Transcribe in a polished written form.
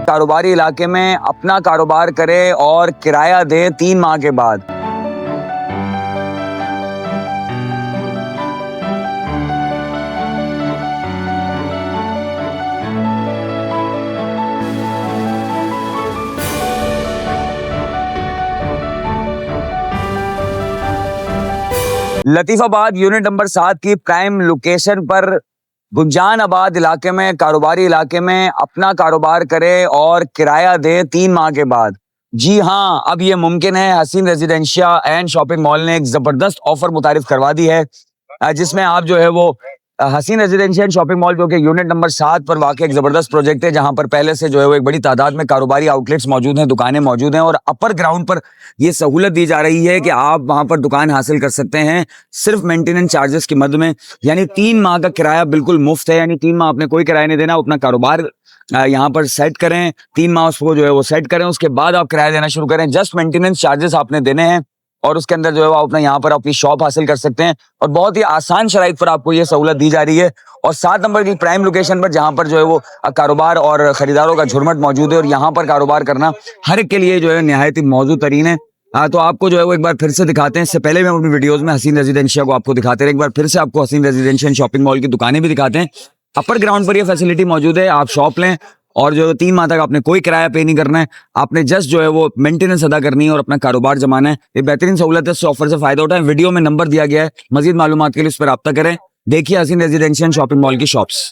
कारोबारी इलाके में अपना कारोबार करे और किराया दे 3 माह के बाद। लतीफाबाद यूनिट नंबर 7 की प्राइम लोकेशन पर गुंजान आबाद इलाके में कारोबारी इलाके में अपना कारोबार करे और किराया दे 3 माह के बाद। जी हाँ, अब ये मुमकिन है। हसीन रेजिडेंशिया एंड शॉपिंग मॉल ने एक जबरदस्त ऑफर मुतारिफ करवा दी है, जिसमें आप जो है वो हसीन रेजिडेंशियल शॉपिंग मॉल जो कि यूनिट नंबर 7 पर वाकई एक जबरदस्त प्रोजेक्ट है, जहां पर पहले से जो है वो एक बड़ी तादाद में कारोबारी आउटलेट्स मौजूद हैं, दुकानें मौजूद हैं और अपर ग्राउंड पर ये सहूलत दी जा रही है कि आप वहां पर दुकान हासिल कर सकते हैं सिर्फ मेंटेनेंस चार्जेस की मद में। यानी 3 माह का किराया बिल्कुल मुफ्त है, यानी 3 माह आपने कोई किराया नहीं देना। अपना कारोबार यहाँ पर सेट करें, 3 माह उसको जो है वो सेट करें, उसके बाद आप किराया देना शुरू करें। जस्ट मेंटेनेंस चार्जेस आपने देने हैं और उसके अंदर जो है वो अपना यहाँ पर अपनी शॉप हासिल कर सकते हैं और बहुत ही आसान शराइत पर आपको ये सहूलत दी जा रही है। और 7 नंबर की प्राइम लोकेशन पर जहाँ पर जो है वो कारोबार और खरीदारों का झुरमट मौजूद है और यहाँ पर कारोबार करना हर एक के लिए जो है निहायत ही मौजूद तरीन है। तो आपको जो है वो एक बार फिर से दिखाते हैं। इससे पहले हम अपनी वीडियोस में हसीन रेजिडेंशिया को आपको दिखाते हैं, एक बार फिर से आपको हसीन रेजिडेंशियल शॉपिंग मॉल की दुकानें भी दिखाते हैं। अपर ग्राउंड पर ये फैसिलिटी मौजूद है, आप शॉप लें और जो 3 माह तक आपने कोई किराया पे नहीं करना है, आपने जस्ट जो है वो मेंटेनेंस अदा करनी है और अपना कारोबार जमाना है। ये बेहतरीन सहूलत है, इस ऑफर से फायदा उठाएं। वीडियो में नंबर दिया गया है, मजीद मालूमात के लिए उस पर रब्ता करें। देखिए हसीन रेजिडेंशियल शॉपिंग मॉल की शॉप्स।